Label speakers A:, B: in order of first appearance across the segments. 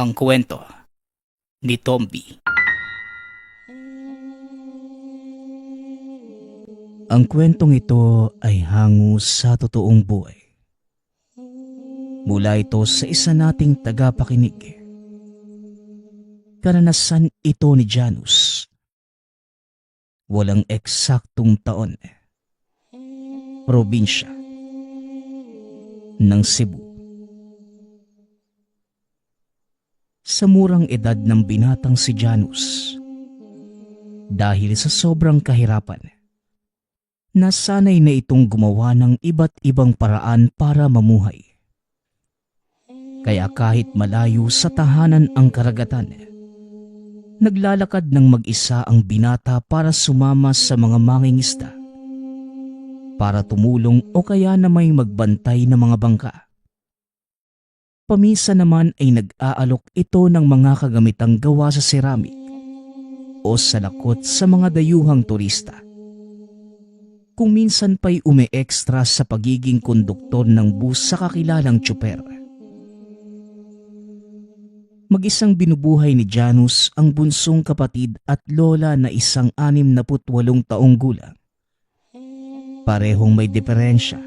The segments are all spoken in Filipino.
A: Ang kwento ni Tomby. Ang kwentong ito ay hango sa totoong buhay. Mula ito sa isa nating tagapakinig. Karanasan ito ni Janus. Walang eksaktong taon. Probinsya ng Cebu. Sa murang edad ng binatang si Janus, dahil sa sobrang kahirapan, nasanay na itong gumawa ng iba't ibang paraan para mamuhay. Kaya kahit malayo sa tahanan ang karagatan, naglalakad ng mag-isa ang binata para sumama sa mga mangingisda, para tumulong o kaya na may magbantay ng mga bangka. Paminsan naman ay nag-aalok ito ng mga kagamitang gawa sa ceramic o salakot sa mga dayuhang turista. Kung minsan pa'y umi-extra sa pagiging konduktor ng bus sa kakilalang tsuper. Mag-isang binubuhay ni Janus ang bunsong kapatid at lola na isang 68 taong gulang. Parehong may diferensya.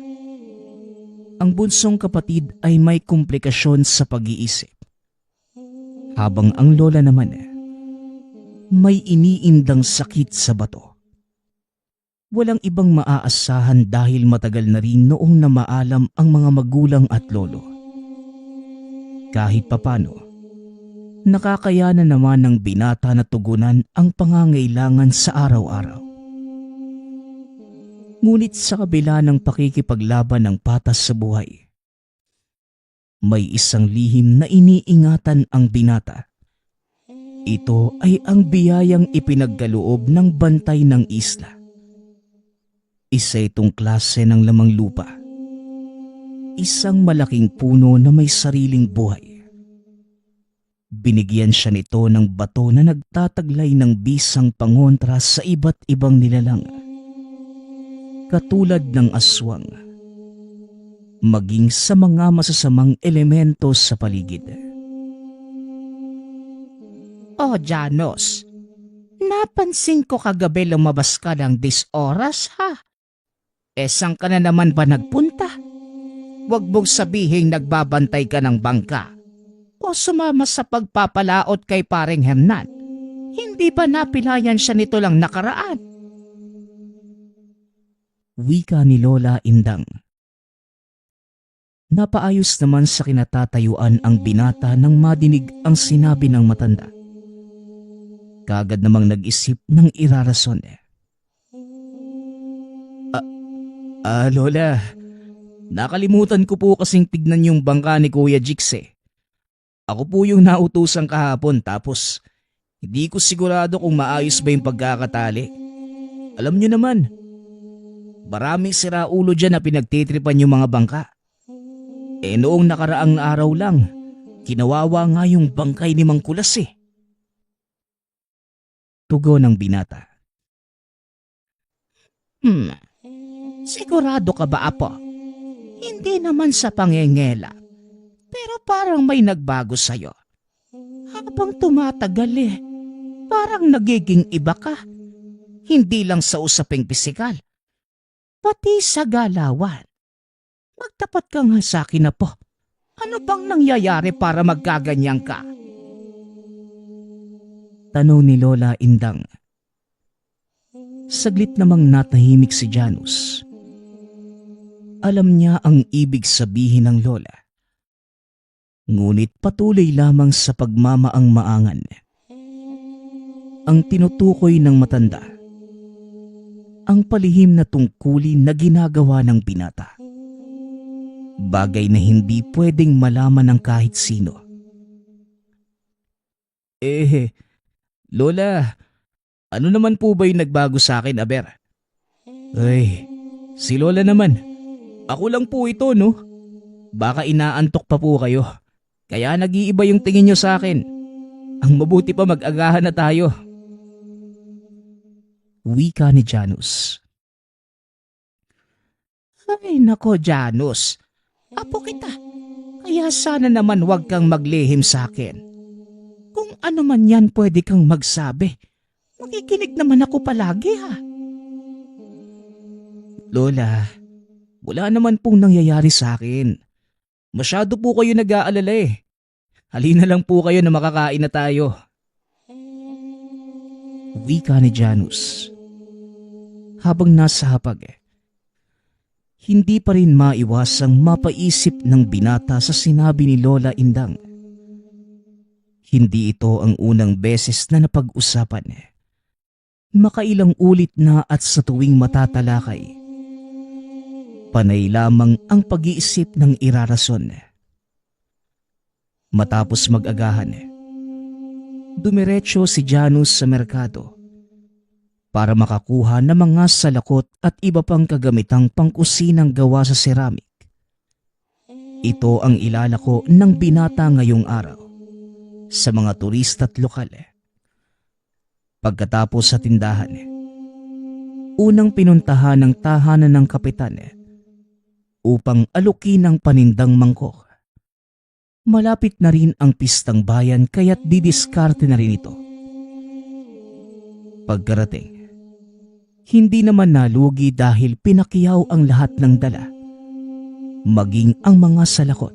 A: Ang bunsong kapatid ay may komplikasyon sa pag-iisip, habang ang lola naman may iniindang sakit sa bato. Walang ibang maaasahan dahil matagal na rin noong namaalam ang mga magulang at lolo. Kahit papano, nakakayanan naman ng binata na tugunan ang pangangailangan sa araw-araw. Ngunit sa kabila ng pakikipaglaban ng patas sa buhay, may isang lihim na iniingatan ang binata. Ito ay ang biyayang ipinagkaloob ng bantay ng isla. Isa itong klase ng lamang lupa. Isang malaking puno na may sariling buhay. Binigyan siya nito ng bato na nagtataglay ng bisang pangontra sa iba't ibang nilalang, katulad ng aswang, maging sa mga masasamang elemento sa paligid.
B: Oh, Janos, napansin ko kagabi lumabas ka ng 10 oras ha. Saan ka na naman ba nagpunta? Huwag mong sabihing nagbabantay ka ng bangka o sumama sa pagpapalaot kay paring Hernan. Hindi ba napilayan siya nito lang nakaraan?
A: Wika ni Lola Indang. Napaayos naman sa kinatatayuan ang binata nang madinig ang sinabi ng matanda. Kaagad namang nag-isip ng irarason. Lola, nakalimutan ko po kasing tignan yung bangka ni Kuya Jix. Ako po yung nautusan kahapon tapos hindi ko sigurado kung maayos ba yung pagkakatali. Alam niyo naman, maraming siraulo dyan na pinagtitripan yung mga bangka. Noong nakaraang araw lang, kinawawa nga yung bangkay ni Mang Kulas. Tugon ng binata.
B: Sigurado ka ba, Apo? Hindi naman sa pangengela, pero parang may nagbago sa'yo. Habang tumatagal parang nagiging iba ka. Hindi lang sa usaping pisikal, pati sa galawan. Magtapat ka nga sa akin, Apo. Ano bang nangyayari para magkaganyan ka?
A: Tanong ni Lola Indang. Saglit namang natahimik si Janus. Alam niya ang ibig sabihin ng lola. Ngunit patuloy lamang sa pagmamaang-maangan. Ang tinutukoy ng matanda, ang palihim na tungkulin na ginagawa ng binata. Bagay na hindi pwedeng malaman ng kahit sino. Lola, ano naman po ba yung nagbago sa akin, Aber? Ay, si Lola naman. Ako lang po ito, no? Baka inaantok pa po kayo. Kaya nag-iiba yung tingin nyo sa akin. Ang mabuti pa mag-agahan na tayo. Wika ni Janus.
B: Ay nako, Janus. Apo kita. Kaya sana naman wag kang maglihim sa akin. ano man yan pwede kang magsabi. Makikinig naman ako palagi ha.
A: Lola, wala naman pong nangyayari sa akin. Masyado po kayo nag-aalala eh. Halina lang po kayo na makakain na tayo. Wika ni Janus. Habang nasa hapag hindi pa rin maiwasang mapaisip ng binata sa sinabi ni Lola Indang. Hindi ito ang unang beses na napag-usapan. Makailang ulit na at sa tuwing matatalakay, panay lamang ang pag-iisip ng irarason. Matapos mag-agahan, dumiretso si Janus sa merkado para makakuha ng mga salakot at iba pang kagamitang pangkusinang gawa sa ceramic. Ito ang ilalako ng binata ngayong araw sa mga turista at lokal. Pagkatapos sa tindahan, unang pinuntahan ng tahanan ng kapitan upang alukin ang panindang mangkok. Malapit na rin ang pistang bayan kaya't didiskarte na rin ito. Pagkarating, hindi naman nalugi dahil pinakiyaw ang lahat ng dala, maging ang mga salakot.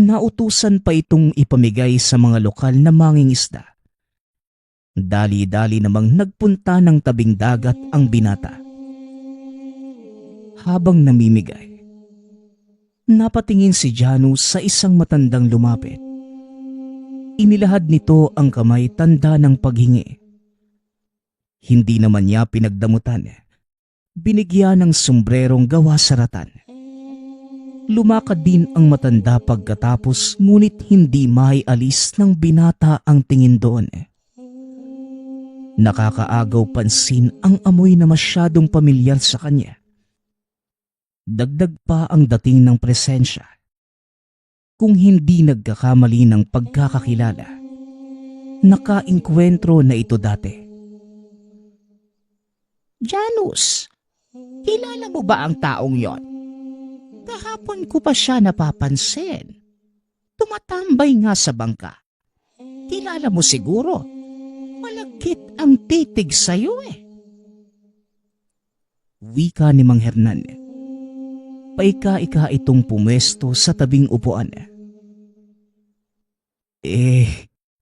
A: Nautusan pa itong ipamigay sa mga lokal na mangingisda. Dali-dali namang nagpunta ng tabing dagat ang binata. Habang namimigay, napatingin si Janus sa isang matandang lumapit. Inilahad nito ang kamay tanda ng paghingi. Hindi naman niya pinagdamutan. Binigyan ng sombrerong gawa sa ratan. Lumakad din ang matanda pagkatapos ngunit hindi maialis ng binata ang tingin doon. Nakakaagaw pansin ang amoy na masyadong pamilyar sa kanya. Dagdag pa ang dating ng presensya. Kung hindi nagkakamali ng pagkakakilala, nakainkwentro na ito dati.
B: Janus, kilala mo ba ang taong yon? Kahapon ko pa siya napapansin. Tumatambay nga sa bangka. Kilala mo siguro. Malagkit ang titig sa'yo eh.
A: Wika ni Mang Hernan. Paika-ika itong pumwesto sa tabing upuan.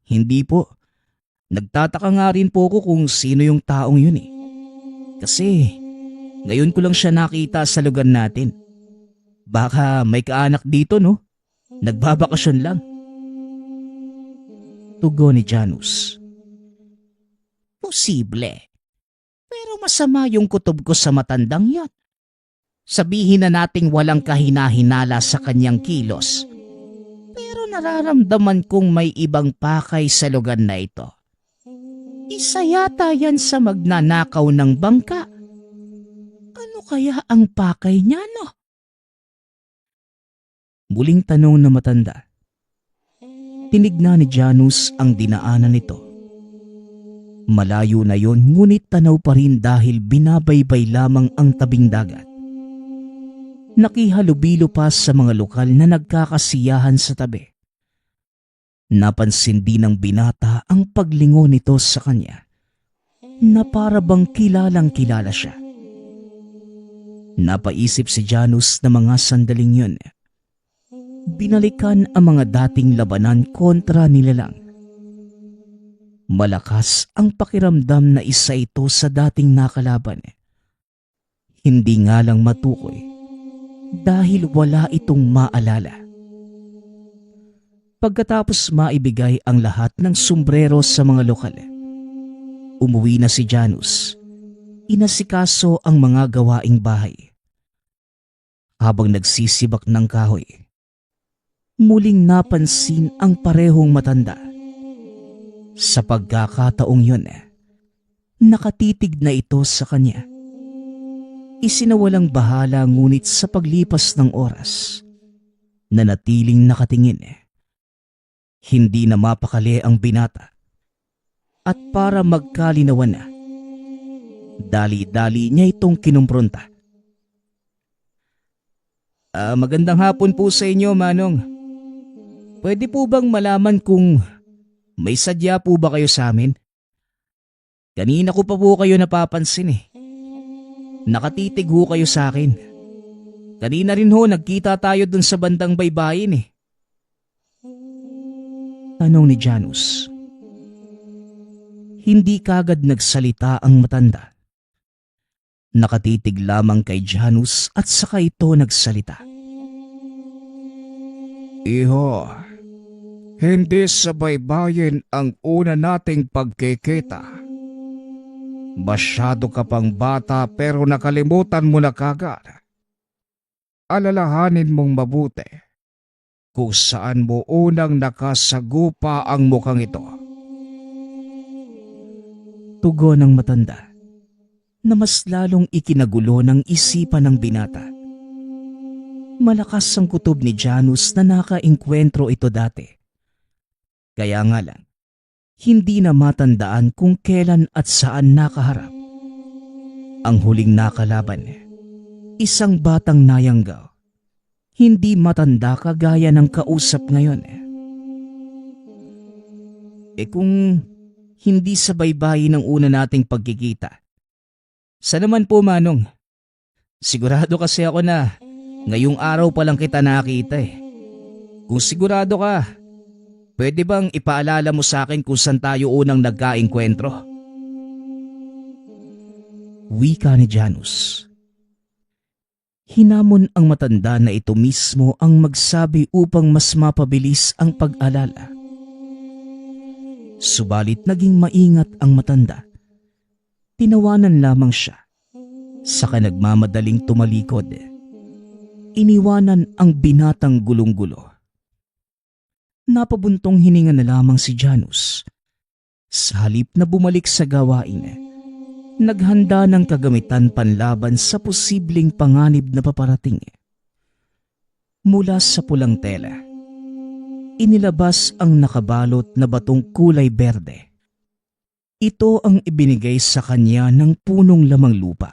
A: Hindi po. Nagtataka nga rin po ako kung sino yung taong yun eh. Kasi ngayon ko lang siya nakita sa lugar natin. Baka may kaanak dito no? Nagbabakasyon lang. Tugon ni Janus.
B: Posible. Pero masama yung kutob ko sa matandang yon. Sabihin na nating walang kahina-hinala sa kanyang kilos. Pero nararamdaman kong may ibang pakay sa lugar na ito. Isa yata yan sa magnanakaw ng bangka. Ano kaya ang pakay niya, no?
A: Muling tanong na matanda. Tinignan ni Janus ang dinaanan nito. Malayo na yon ngunit tanaw pa rin dahil binabaybay lamang ang tabing dagat. Nakihalubilo pa sa mga lokal na nagkakasiyahan sa tabi. Napansin din ng binata ang paglingon nito sa kanya na para bang kilalang kilala siya. Napaisip si Janus na mga sandaling yun. Binalikan ang mga dating labanan kontra nilalang. Malakas ang pakiramdam na isa ito sa dating nakalaban. Hindi nga lang matukoy dahil wala itong maalala. Pagkatapos maibigay ang lahat ng sombrero sa mga lokal, umuwi na si Janus. Inasikaso ang mga gawaing bahay. Habang nagsisibak ng kahoy, muling napansin ang parehong matanda. Sa pagkakataong yun, nakatitig na ito sa kanya. Isinawalang bahala ngunit sa paglipas ng oras, nanatiling nakatingin. Hindi na mapakali ang binata. At para magkalinawan na, dali-dali niya itong kinumpronta. Magandang hapon po sa inyo, Manong. Pwede po bang malaman kung May sadya po ba kayo sa amin? Kanina ko pa po kayo napapansin eh. Nakatitig ho kayo sa akin. Kanina rin ho nagkita tayo dun sa bandang baybayin eh. Tanong ni Janus. Hindi kagad nagsalita ang matanda. Nakatitig lamang kay Janus at saka ito nagsalita. Iho, hindi sa baybayin ang una nating pagkikita. Masyado ka pang bata pero nakalimutan mo na kagad. Alalahanin mong mabuti kung saan mo unang nakasagupa ang mukhang ito. Tugon ng matanda na mas lalong ikinagulo ng isipan ng binata. Malakas ang kutob ni Janus na nakaengkwentro ito dati. Kaya nga lang, hindi na matandaan kung kailan at saan nakaharap. Ang huling nakalaban, isang batang nayanggaw. Hindi matanda kagaya ng kausap ngayon. Kung hindi sa baybayin ang una nating pagkikita, saan naman po, Manong? Sigurado kasi ako na ngayong araw pa lang kita nakita eh. Kung sigurado ka, pwede bang ipaalala mo sa akin kung saan tayo unang nagkaengkwentro? Wika ni Janus. Hinamon ang matanda na ito mismo ang magsabi upang mas mapabilis ang pag-alala. Subalit naging maingat ang matanda. Tinawanan lamang siya. Saka nagmamadaling tumalikod. Iniwanan ang binatang gulong-gulo. Napabuntong hininga na lamang si Janus. Sa halip na bumalik sa gawain, naghanda ng kagamitan panlaban sa posibleng panganib na paparating. Mula sa pulang tela, inilabas ang nakabalot na batong kulay berde. Ito ang ibinigay sa kanya ng punong lamang lupa.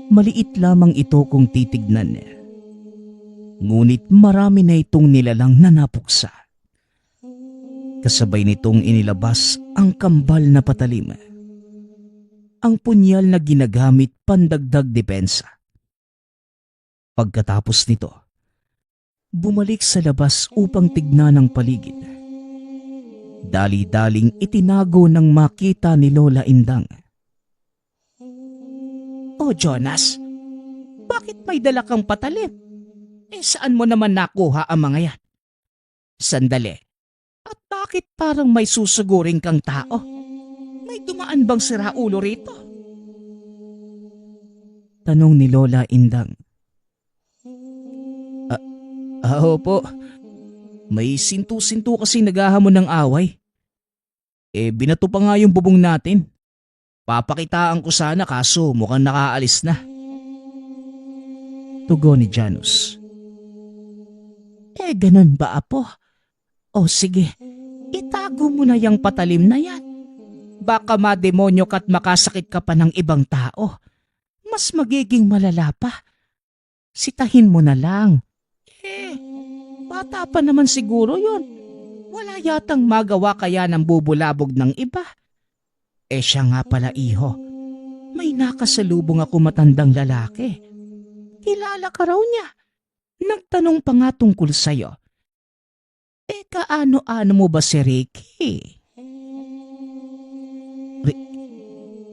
A: Maliit lamang ito kung titignan. Ngunit marami na itong nilalang na napuksa. Kasabay nitong inilabas ang kambal na patalim. Ang punyal na ginagamit pandagdag depensa. Pagkatapos nito, bumalik sa labas upang tignan ang paligid. Dali-daling itinago ng makita ni Lola Indang.
B: Oh Jonas, bakit may dala kang patalim? Saan mo naman nakuha ang mga yan? Sandali, at bakit parang may susuguring kang tao? May dumaan bang siraulo rito?
A: Tanong ni Lola Indang. Opo. May sintu-sintu kasi naghahamon ng away. Binato pa nga yung bubong natin. Papakitaan ko sana kaso mukhang nakaalis na. Tugon ni Janus.
B: Ganun ba, apo? O sige, itago mo na yung patalim na yan. Baka mademonyo ka't makasakit ka pa ng ibang tao. Mas magiging malala pa. Sitahin mo na lang. Bata pa naman siguro yun. Wala yatang magawa kaya ng bubulabog ng iba. Siya nga pala, iho. May nakasalubong ako matandang lalaki. Kilala ka raw niya. Nagtanong pa nga tungkol sa'yo. Kaano-ano mo ba si Ricky?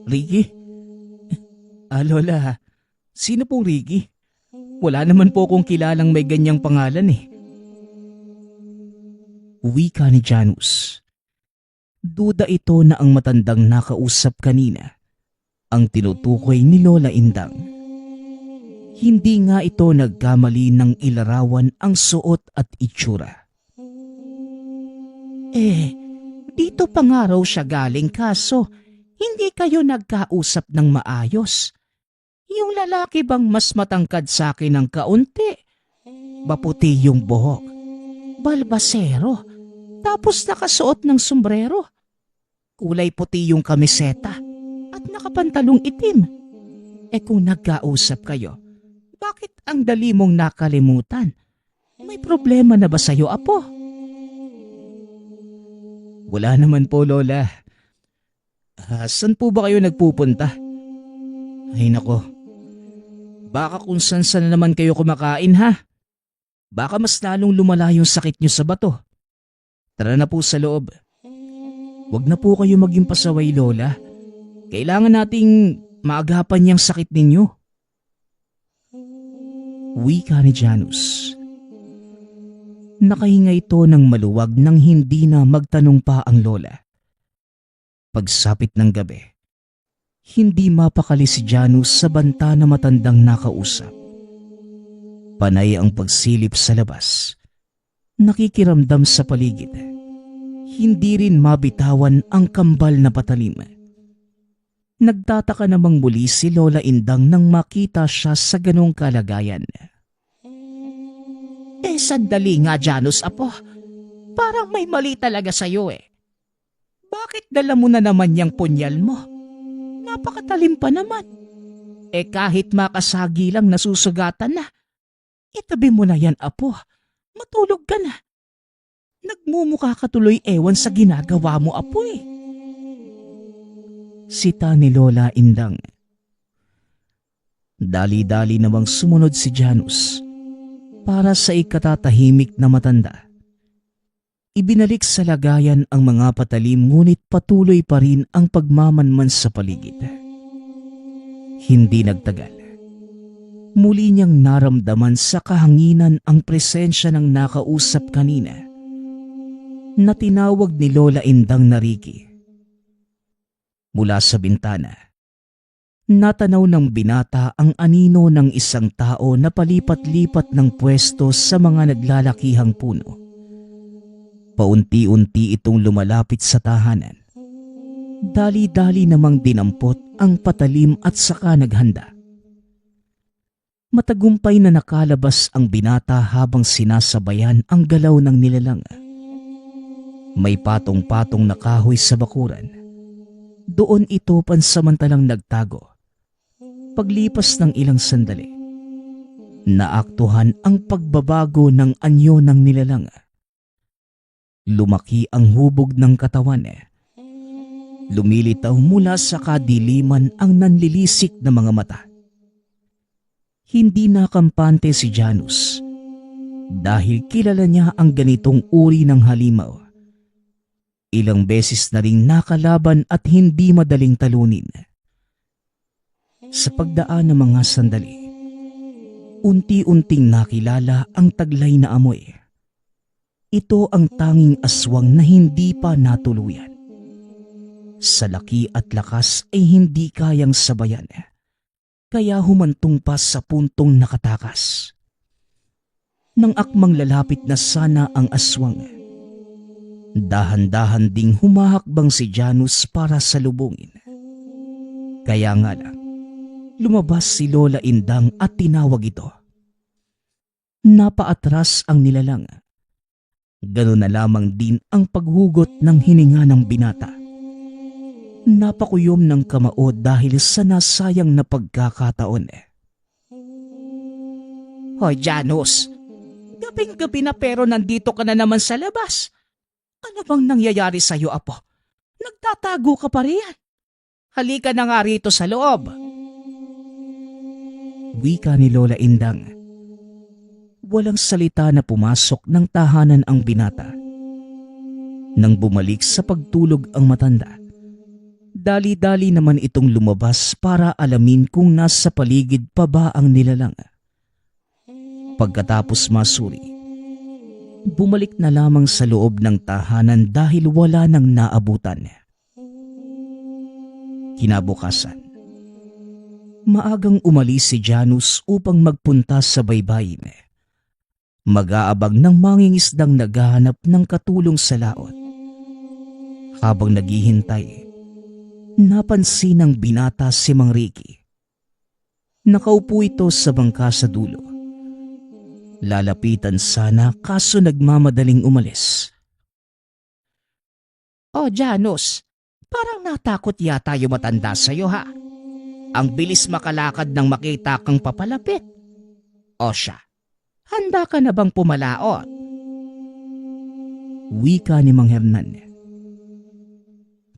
A: Ricky? Lola, sino pong Ricky? Wala naman po akong kilalang may ganyang pangalan eh. Wika ni Janus. Duda ito na ang matandang nakausap kanina ang tinutukoy ni Lola Indang. Hindi nga ito nagkamali ng ilarawan ang suot at itsura.
B: Dito pa nga raw siya galing kaso hindi kayo nagkausap ng maayos. Yung lalaki bang mas matangkad sa akin ng kaunti? Maputi yung buhok. Balbasero. Tapos nakasuot ng sombrero. Kulay puti yung kamiseta at nakapantalong itim. Kung nagkausap kayo, bakit ang dali mong nakalimutan? May problema na ba sa'yo, apo?
A: Wala naman po, Lola. Saan po ba kayo nagpupunta? Ay nako, baka kung saan na naman kayo kumakain ha. Baka mas lalong lumala yung sakit niyo sa bato. Tara na po sa loob. Huwag na po kayo maging pasaway, Lola. Kailangan nating maagapan yung sakit ninyo. Wika ni Janus. Nakahinga ito ng maluwag nang hindi na magtanong pa ang lola. Pagsapit ng gabi, hindi mapakali si Janus sa banta na matandang nakausap. Panay ang pagsilip sa labas. Nakikiramdam sa paligid. Hindi rin mabitawan ang kambal na patalim. Nagtataka namang muli si Lola Indang nang makita siya sa ganong kalagayan.
B: Sandali nga, Janus, apo. Parang may mali talaga sa'yo eh. Bakit dala mo na naman yung punyal mo? Napakatalim pa naman. Kahit makasagi lang nasusugatan na. Itabi mo na yan, apo. Matulog ka na. Nagmumukha ka tuloy ewan sa ginagawa mo, apo eh.
A: Sita ni Lola Indang. Dali-dali namang sumunod si Janus para sa ikatatahimik na matanda. Ibinalik sa lagayan ang mga patalim ngunit patuloy pa rin ang pagmamanman sa paligid. Hindi nagtagal. Muli niyang naramdaman sa kahanginan ang presensya ng nakausap kanina na tinawag ni Lola Indang na Ricky. Mula sa bintana, natanaw ng binata ang anino ng isang tao na palipat-lipat ng pwesto sa mga naglalakihang puno. Paunti-unti itong lumalapit sa tahanan. Dali-dali namang dinampot ang patalim at saka naghanda. Matagumpay na nakalabas ang binata habang sinasabayan ang galaw ng nilalang. May patong-patong na kahoy sa bakuran. Doon ito pansamantalang nagtago. Paglipas ng ilang sandali, naaktuhan ang pagbabago ng anyo ng nilalang. Lumaki ang hubog ng katawan. Lumilitaw mula sa kadiliman ang nanlilisik na mga mata. Hindi nakampante si Janus dahil kilala niya ang ganitong uri ng halimaw. Ilang beses na ring nakalaban at hindi madaling talunin. Sa pagdaan ng mga sandali, unti-unting nakilala ang taglay na amoy. Ito ang tanging aswang na hindi pa natuluyan. Sa laki at lakas ay hindi kayang sabayan, kaya humantong pa sa puntong nakatakas. Nang akmang lalapit na sana ang aswang, dahan-dahan ding humahakbang si Janus para salubungin. Kaya nga lang, lumabas si Lola Indang at tinawag ito. Napaatras ang nilalang. Ganun na lamang din ang paghugot ng hininga ng binata. Napakuyom ng kamao dahil sa nasayang na pagkakataon.
B: Hoy, Janus. Gabing-gabi na pero nandito ka na naman sa labas. Ano bang nangyayari sa'yo, apo? Nagtatago ka pa riyan. Halika na nga rito sa loob.
A: Wika ni Lola Indang. Walang salita na pumasok ng tahanan ang binata. Nang bumalik sa pagtulog ang matanda, dali-dali naman itong lumabas para alamin kung nasa paligid pa ba ang nilalang. Pagkatapos masuri, bumalik na lamang sa loob ng tahanan dahil wala nang naabutan. Kinabukasan, maagang umalis si Janus upang magpunta sa baybayin. Mag-aabang ng mangingisdang naghahanap ng katulong sa laot. Habang naghihintay, napansin ng binata si Mang Ricky. Nakaupo ito sa bangka sa dulo. Lalapitan sana kaso nagmamadaling umalis.
B: Oh, Janus, parang natakot yata yung matanda sa'yo, ha? Ang bilis makalakad nang makita kang papalapit. O siya, handa ka na bang pumalaot?
A: Wika ni Mang Hernan.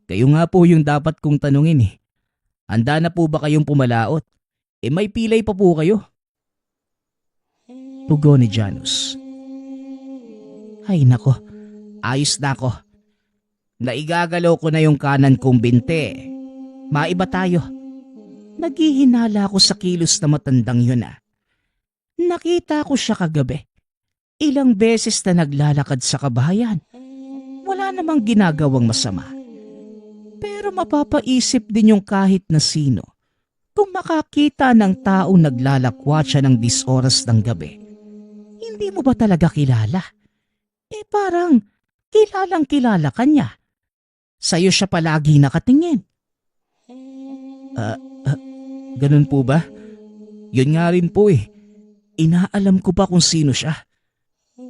A: Kayo nga po yung dapat kong tanungin eh. Handa na po ba kayong pumalaot? May pilay pa po kayo. Tugon ni Janus.
B: Ay nako, ayos na ako. Naigagalaw ko na yung kanan kong binte. Maiba tayo. Naghihinala ako sa kilos na matandang yun Nakita ko siya kagabi. Ilang beses na naglalakad sa kabahayan. Wala namang ginagawang masama. Pero mapapaisip din yung kahit na sino kung makakita ng taong naglalakwatsa ng 10 oras ng gabi. Hindi mo ba talaga kilala? Parang kilalang kilala ka niya. Sa'yo siya palagi nakatingin.
A: Ganun po ba? Yun nga rin po eh. Inaalam ko pa kung sino siya.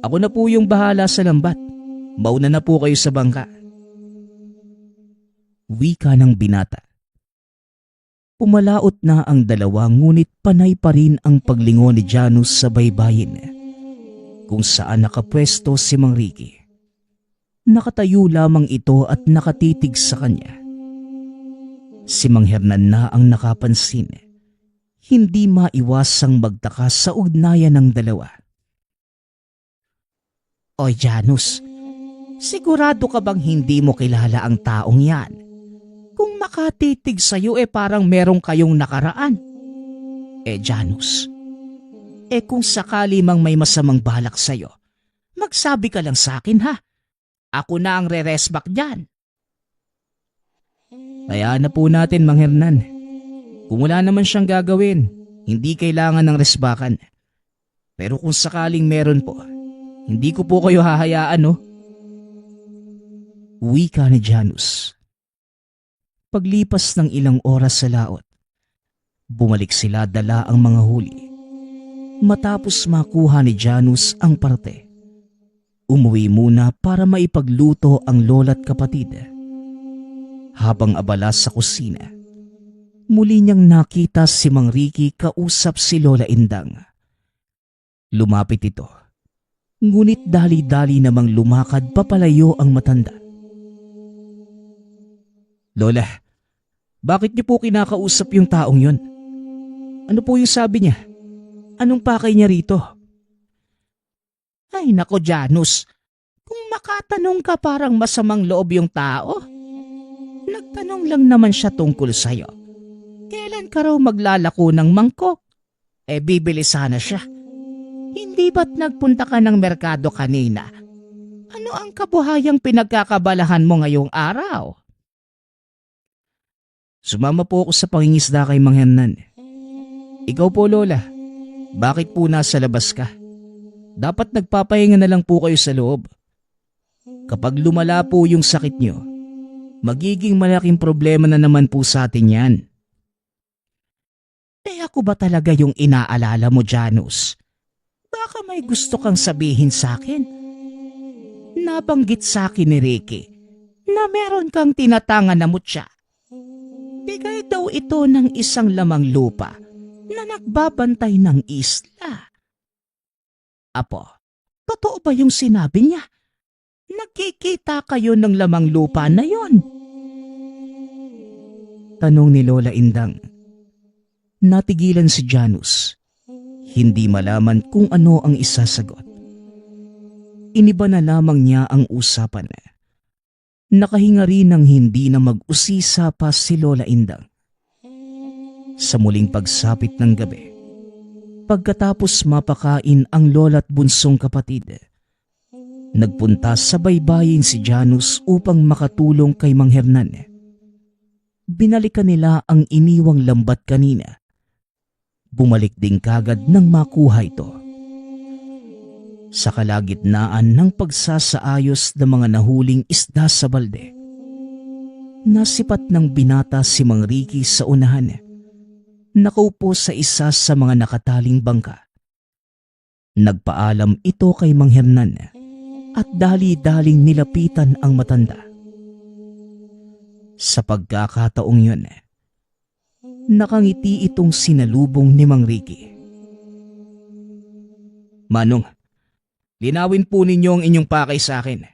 A: Ako na po yung bahala sa lambat. Mauna na po kayo sa bangka. Wika ng binata. Pumalaot na ang dalawa ngunit panay pa rin ang paglingon ni Janus sa baybayin kung saan nakapwesto si Mang Ricky. Nakatayo lamang ito at nakatitig sa kanya. Si Mang Hernan na ang nakapansin. Hindi maiwasang magtaka sa ugnayan ng dalawa.
B: Oy Janus, sigurado ka bang hindi mo kilala ang taong yan? Kung makatitig sa'yo parang merong kayong nakaraan. Janus, kung sakali mang may masamang balak sa'yo, magsabi ka lang sa akin ha. Ako na ang re-resback dyan.
A: Kaya na po natin, Mang Hernan. Kung wala naman siyang gagawin, hindi kailangan ng resbakan. Pero kung sakaling meron po, hindi ko po kayo hahayaan, no? Wika ni Janus. Paglipas ng ilang oras sa laot, bumalik sila dala ang mga huli. Matapos makuha ni Janus ang parte, umuwi muna para maipagluto ang lola't kapatid. Habang abala sa kusina, muli niyang nakita si Mang Ricky kausap si Lola Indang. Lumapit ito, ngunit dali-dali namang lumakad papalayo ang matanda. Lola, bakit niyo po kinakausap yung taong yon? Ano po yung sabi niya? Anong pakay niya rito?
B: Ay nako Janus, kung makatanong ka parang masamang loob yung tao. Nagtanong lang naman siya tungkol sa'yo. Kailan ka raw maglalako ng mangkok? Bibili sana siya. Hindi ba't nagpunta ka ng merkado kanina? Ano ang kabuhayang pinagkakabalahan mo ngayong araw?
A: Sumama po ako sa pangingisda kay Mang Hernan. Ikaw po, Lola, bakit po nasa labas ka? Dapat nagpapahinga na lang po kayo sa loob. Kapag lumala po yung sakit niyo, magiging malaking problema na naman po sa atin yan.
B: Ako ba talaga yung inaalala mo, Janus? Baka may gusto kang sabihin sa akin. Nabanggit sa akin ni Ricky na meron kang tinatangan na mutya. Bigay daw ito ng isang lamang lupa na nagbabantay ng isla. Apo, totoo ba yung sinabi niya? Nagkikita kayo ng lamang lupa na yon?
A: Tanong ni Lola Indang. Natigilan si Janus. Hindi malaman kung ano ang isasagot. Iniba na lamang niya ang usapan. Nakahinga rin ng hindi na mag-usisa pa si Lola Indang. Sa muling pagsapit ng gabi, pagkatapos mapakain ang lola't bunsong kapatid, nagpunta sa baybayin si Janus upang makatulong kay Mang Hernan. Binalikan nila ang iniwang lambat kanina. Bumalik din kagad nang makuha ito. Sa kalagitnaan ng pagsasaayos ng mga nahuling isda sa balde, nasipat ng binata si Mang Ricky sa unahan. Nakaupo sa isa sa mga nakataling bangka. Nagpaalam ito kay Mang Hernan at dali-daling nilapitan ang matanda. Sa pagkakataong yun, nakangiti itong sinalubong ni Mang Ricky. Manong, linawin po ninyo ang inyong pakay sa akin.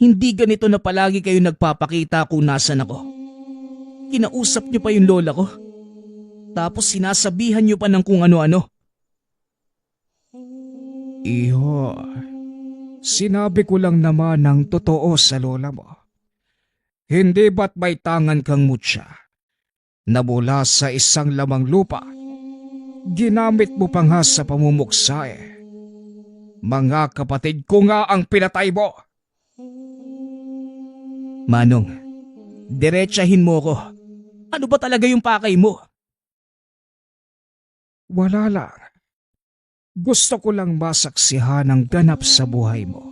A: Hindi ganito na palagi kayo nagpapakita kung nasan ako. Kinausap niyo pa yung lola ko. Tapos sinasabihan niyo pa ng kung ano-ano.
B: Iho, sinabi ko lang naman ng totoo sa lola mo. Hindi ba't may tangan kang mutya na mula sa isang lamang lupa, ginamit mo pa nga sa pamumuksa eh. Mga kapatid ko nga ang pinatay mo.
A: Manong, diretsahin mo ko. Ano ba talaga yung pakay mo?
B: Wala lang. Gusto ko lang masaksihan ang ganap sa buhay mo.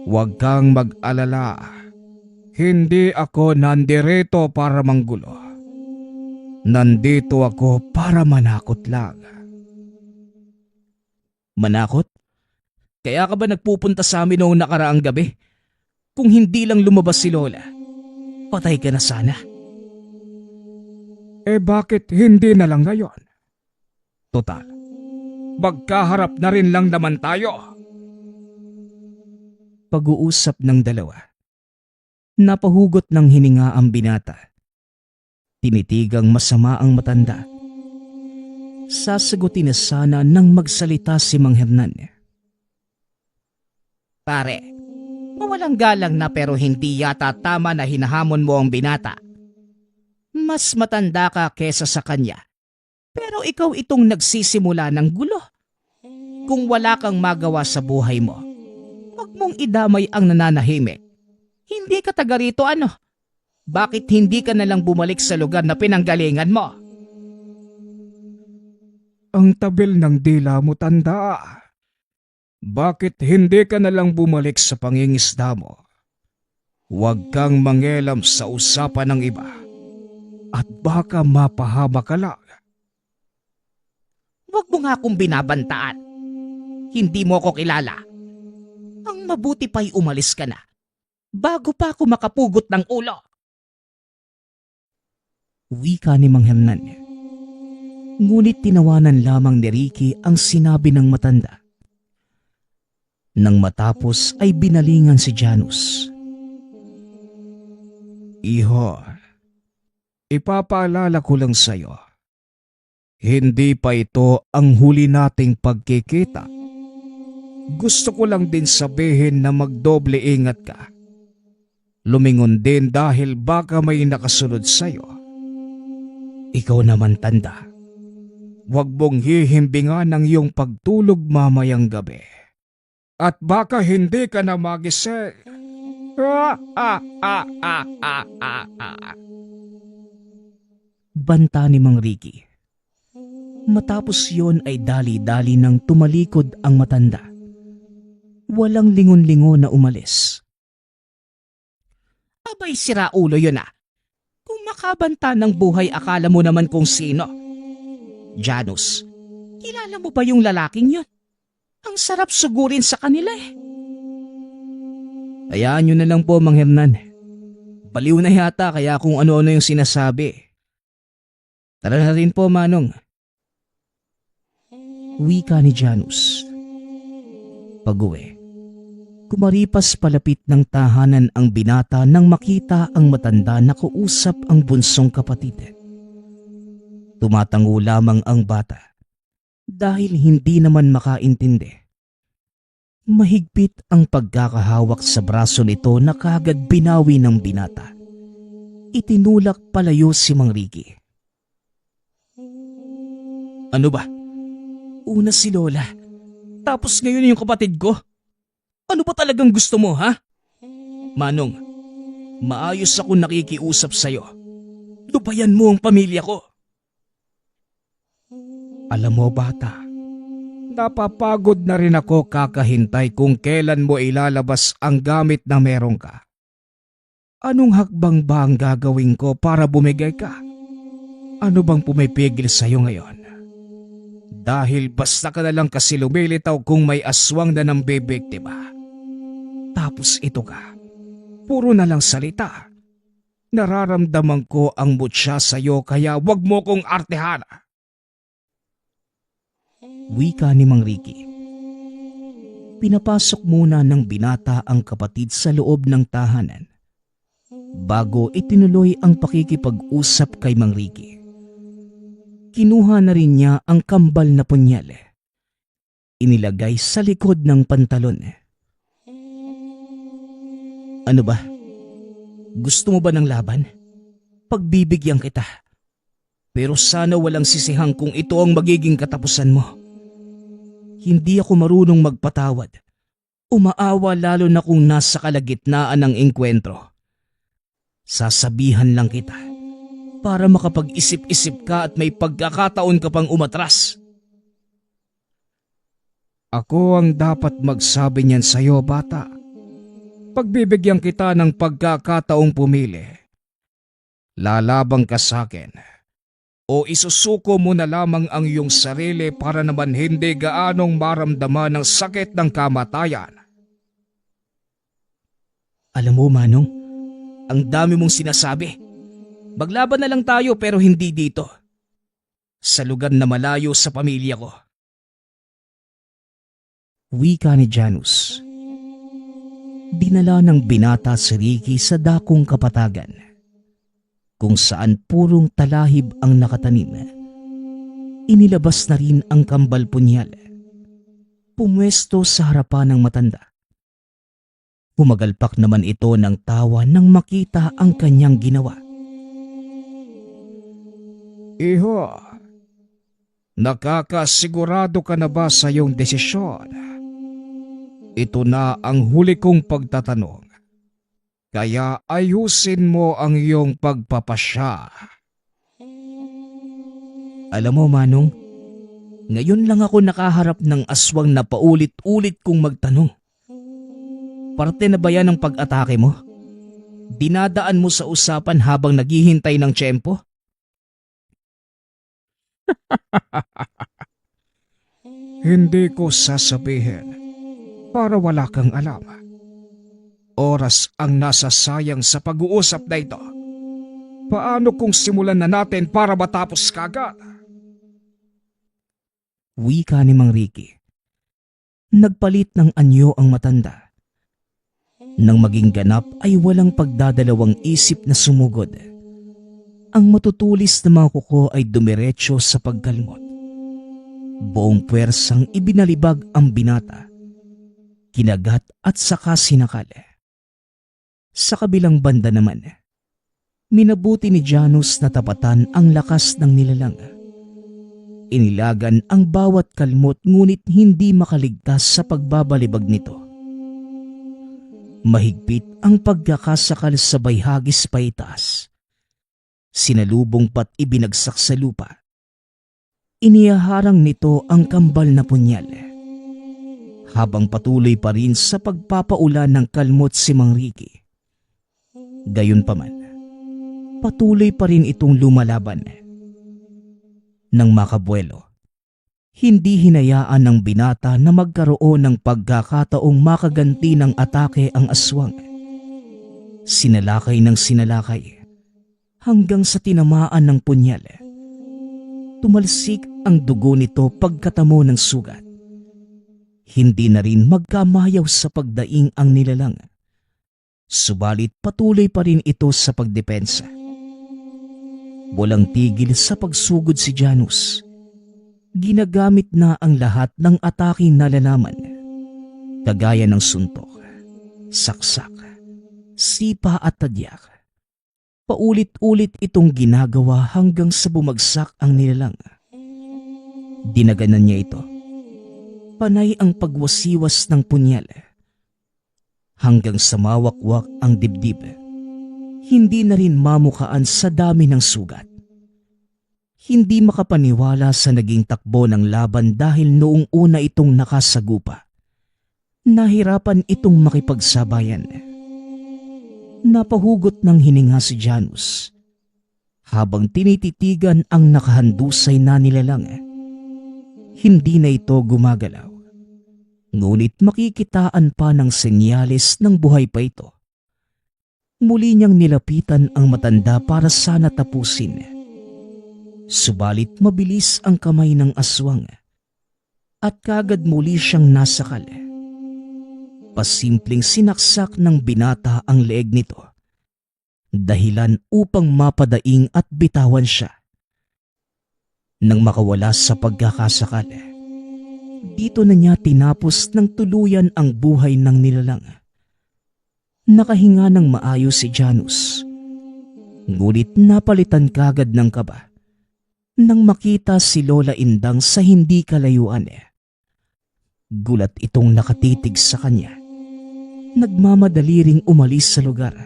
B: Huwag kang mag-alala. Hindi ako nandirito para manggulo. Nandito ako para manakot lang.
A: Manakot? Kaya ka ba nagpupunta sa amin noong nakaraang gabi? Kung hindi lang lumabas si Lola, patay ka na sana.
B: Eh bakit hindi na lang ngayon? Total, magkaharap na rin lang naman tayo.
A: Pag-uusap ng dalawa. Napahugot ng hininga ang binata. Tinitigang masama ang matanda. Sasagutin na sana nang magsalita si Mang Hernan. Pare, mawalang galang na pero hindi yata tama na hinahamon mo ang binata. Mas matanda ka kesa sa kanya. Pero ikaw itong nagsisimula ng gulo. Kung wala kang magawa sa buhay mo, huwag mong idamay ang nananahimik. Hindi ka taga rito ano? Bakit hindi ka nalang bumalik sa lugar na pinanggalingan mo?
B: Ang tabil ng dila mo, tanda. Bakit hindi ka nalang bumalik sa pangingisda mo? Huwag kang mangelam sa usapan ng iba. At baka mapahama ka lang.
A: Huwag mo nga akong binabantaan. Hindi mo ako kilala. Ang mabuti pa'y umalis ka na. Bago pa ako makapugot ng ulo. Wika ni Mang Hernan. Ngunit tinawanan lamang ni Ricky ang sinabi ng matanda. Nang matapos ay binalingan si Janus.
B: Iho, ipapaalala ko lang sa'yo. Hindi pa ito ang huli nating pagkikita. Gusto ko lang din sabihin na magdoble ingat ka. Lumingon din dahil baka may nakasunod sa'yo. Ikaw naman, tanda. Huwag mong hihimbingan ang iyong pagtulog mamayang gabi. At baka hindi ka na magising.
A: Banta ni Mang Ricky. Matapos yon ay dali-dali nang tumalikod ang matanda. Walang lingon-lingon na umalis. Abay sira ulo yun ah. Kung makabanta ng buhay akala mo naman kung sino. Janus, kilala mo ba yung lalaking yun? Ang sarap sugurin sa kanila eh. Hayaan nyo na lang po, Mang Hernan. Baliw na yata kaya kung ano-ano yung sinasabi. Tara na rin po, Manong. Wika ni Janus. Pag-uwi, kumaripas palapit ng tahanan ang binata nang makita ang matanda na kausap ang bunsong kapatid. Tumatango lamang ang bata dahil hindi naman makaintindi. Mahigpit ang pagkakahawak sa braso nito na kagad binawi ng binata. Itinulak palayo si Mang Ricky. Ano ba? Una si Lola, tapos ngayon yung kapatid ko? Ano ba talagang gusto mo, ha? Manong, maayos ako nakikiusap sa'yo. Lubayan mo ang pamilya ko.
B: Alam mo, bata, napapagod na rin ako kakahintay kung kailan mo ilalabas ang gamit na meron ka. Anong hakbang ba ang gagawin ko para bumigay ka? Ano bang pumipigil sa'yo ngayon? Dahil basta ka na lang kasi lumilitaw kung may aswang na ng bibiktima. Tapos ito ka, puro na lang salita. Nararamdaman ko ang mutya sa'yo kaya wag mo kong artehan.
A: Wika ni Mang Ricky. Pinapasok muna ng binata ang kapatid sa loob ng tahanan bago itinuloy ang pakikipag-usap kay Mang Ricky. Kinuha na rin niya ang kambal na punyal. Inilagay sa likod ng pantalon. Ano ba? Gusto mo ba ng laban? Pagbibigyan kita. Pero sana walang sisihang kung ito ang magiging katapusan mo. Hindi ako marunong magpatawad. Umaawa lalo na kung nasa kalagitnaan ng engkwentro. Sasabihan lang kita para makapag-isip-isip ka at may pagkakataon ka pang umatras. Ako ang dapat magsabi niyan sa'yo, bata. Pagbibigyan kita ng pagkakataong pumili. Lalabang ka sa'kin o isusuko mo na lamang ang iyong sarili para naman hindi gaanong maramdaman ng sakit ng kamatayan. Alam mo, Manong, ang dami mong sinasabi. Maglaban na lang tayo pero hindi dito. Sa lugar na malayo sa pamilya ko. Wika ni Janus. Dinala ng binata si Ricky sa dakong kapatagan kung saan purong talahib ang nakatanim. Inilabas na rin ang kambal punyal. Pumwesto sa harapan ng matanda. Pumagalpak naman ito ng tawa nang makita ang kanyang ginawa. Iho, nakakasigurado ka na ba sa iyong desisyon? Ito na ang huli kong pagtatanong. Kaya ayusin mo ang iyong pagpapasya. Alam mo, Manong, ngayon lang ako nakaharap ng aswang na paulit-ulit kong magtanong. Parte na ba yan ng pag-atake mo? Dinadaan mo sa usapan habang naghihintay ng tiyempo? Hindi ko sasabihin para wala kang alam. Oras ang nasasayang sa pag-uusap na ito. Paano kung simulan na natin para matapos kagad? Wika ni Mang Ricky. Nagpalit ng anyo ang matanda. Nang maging ganap ay walang pagdadalawang isip na sumugod. Ang matutulis na mga kuko ay dumiretso sa pagkalmot. Buong puwersang ibinalibag ang binata. Kinagat at saka sinakal. Sa kabilang banda naman, minabuti ni Janus na tapatan ang lakas ng nilalang. Inilagan ang bawat kalmot ngunit hindi makaligtas sa pagbabalibag nito. Mahigpit ang pagkakasakal sa bayhagis paitaas. Sinalubong pat ibinagsak sa lupa. Inihaharang nito ang kambal na punyal. Habang patuloy pa rin sa pagpapaulan ng kalmot si Mang Ricky. Gayunpaman, patuloy pa rin itong lumalaban. Nang makabuelo, hindi hinayaan ng binata na magkaroon ng pagkakataong makaganti ng atake ang aswang. Sinalakay ng sinalakay hanggang sa tinamaan ng punyal. Tumalsik ang dugo nito pagkatamo ng sugat. Hindi na rin magkamayaw sa pagdaing ang nilalang. Subalit patuloy pa rin ito sa pagdepensa. Walang tigil sa pagsugod si Janus. Ginagamit na ang lahat ng atake na lalaman. Kagaya ng suntok, saksak, sipa at tadyak. Paulit-ulit itong ginagawa hanggang sa bumagsak ang nilalang. Dinaganan niya ito. Panay ang pagwasiwas ng punyal. Hanggang sa mawakwak ang dibdib. Hindi na rin mamukaan sa dami ng sugat. Hindi makapaniwala sa naging takbo ng laban dahil noong una itong nakasagupa. Nahirapan itong makipagsabayan. Napahugot ng hininga si Janus habang tinititigan ang nakahandusay na nilalang. Hindi na ito gumagalaw. Ngunit makikitaan pa ng senyales ng buhay pa ito. Muli niyang nilapitan ang matanda para sana tapusin. Subalit mabilis ang kamay ng aswang at kagad muli siyang nasakal. pasimpleng sinaksak ng binata ang leeg nito, dahilan upang mapadaing at bitawan siya. Nang makawala sa pagkakasakal, dito na niya tinapos ng tuluyan ang buhay ng nilalang. Nakahinga ng maayos si Janus, ngunit napalitan kagad ng kaba nang makita si Lola Indang sa hindi kalayuan. Gulat itong nakatitig sa kanya. Nagmamadali ring umalis sa lugar.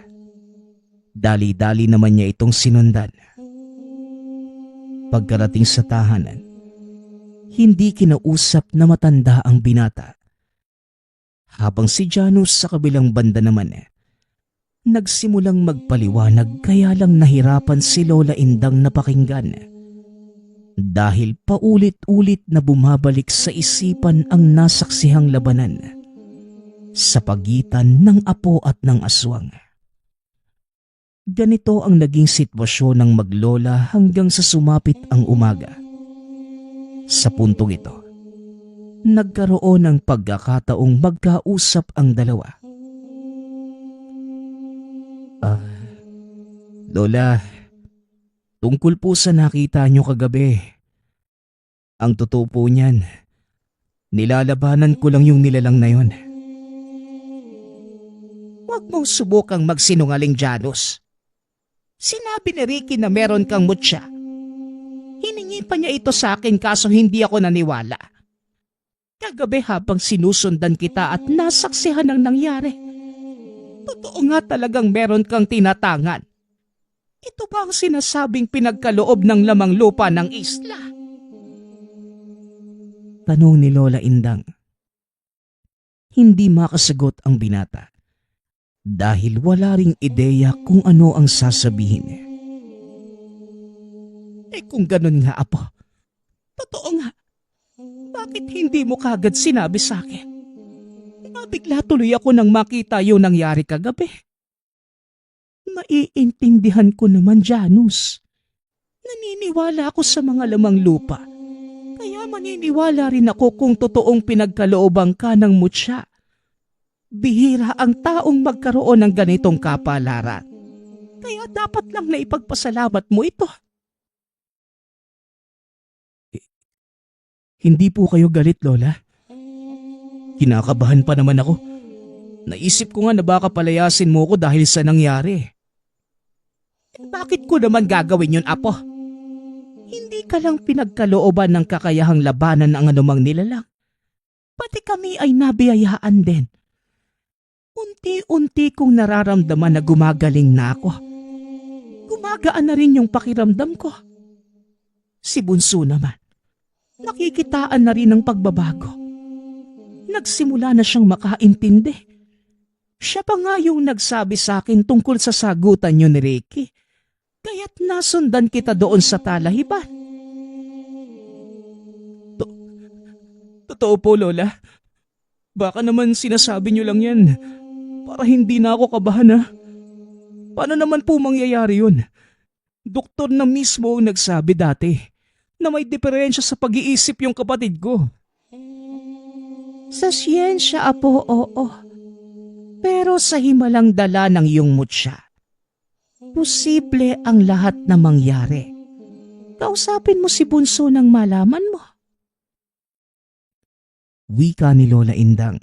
A: Dali-dali naman niya itong sinundan. Pagkarating sa tahanan, hindi kinausap na matanda ang binata. Habang si Janus sa kabilang banda naman, nagsimulang magpaliwanag, kaya lang nahirapan si Lola Indang na pakinggan. Dahil paulit-ulit na bumabalik sa isipan ang nasaksihang labanan sa pagitan ng apo at ng aswang. Ganito ang naging sitwasyon ng maglola hanggang sa sumapit ang umaga. Sa puntong ito, nagkaroon ng pagkakataong magkausap ang dalawa. Lola, tungkol po sa nakita nyo kagabi. Ang totoo po niyan, nilalabanan ko lang yung nilalang na yon.
B: Huwag mong subukang magsinungaling, Janus. Sinabi ni Ricky na meron kang mutya. Hiningi pa niya ito sa akin kaso hindi ako naniwala. Kagabi habang sinusundan kita at nasaksihan ang nangyari, totoo nga talagang meron kang tinatangan. Ito ba ang sinasabing pinagkaloob ng lamang lupa ng isla?
A: Tanong ni Lola Indang. Hindi makasagot ang binata dahil wala ring ideya kung ano ang sasabihin.
B: Kung ganun nga, apo, totoo nga. Bakit hindi mo kagad sinabi sa akin? Nabigla tuloy ako nang makita yung nangyari kagabi. Maiintindihan ko naman, Janus. Naniniwala ako sa mga lamang lupa. Kaya maniniwala rin ako kung totoong pinagkalooban ka ng mutya. Bihira ang taong magkaroon ng ganitong kapalaran. Kaya dapat lang na ipagpasalamat mo ito.
A: Hindi po kayo galit, Lola? Kinakabahan pa naman ako. Naisip ko nga na baka palayasin mo ko dahil sa nangyari.
B: Bakit ko naman gagawin yun, apo? Hindi ka lang pinagkalooban ng kakayahang labanan ng anumang nilalang. Pati kami ay nabiyayaan din. Unti-unti kong nararamdaman na gumagaling na ako. Gumagaan na rin yung pakiramdam ko. Si Bunso naman, nakikitaan na rin ng pagbabago. Nagsimula na siyang makaintindi. Siya pa nga yung nagsabi sa akin tungkol sa sagutan niyo ni Ricky. Kaya't nasundan kita doon sa talahiban.
A: Totoo po, Lola. Baka naman sinasabi niyo lang yan para hindi na ako kabahan, ha? Paano naman po mangyayari yun? Doktor na mismo ang nagsabi dati na may diferensya sa pag-iisip yung kapatid ko.
B: Sa siyensya, apo, oo. Pero sa himalang dala ng iyong mutya, posible ang lahat na mangyari. Kausapin mo si Bunso nang malaman mo.
A: Wika ni Lola Indang.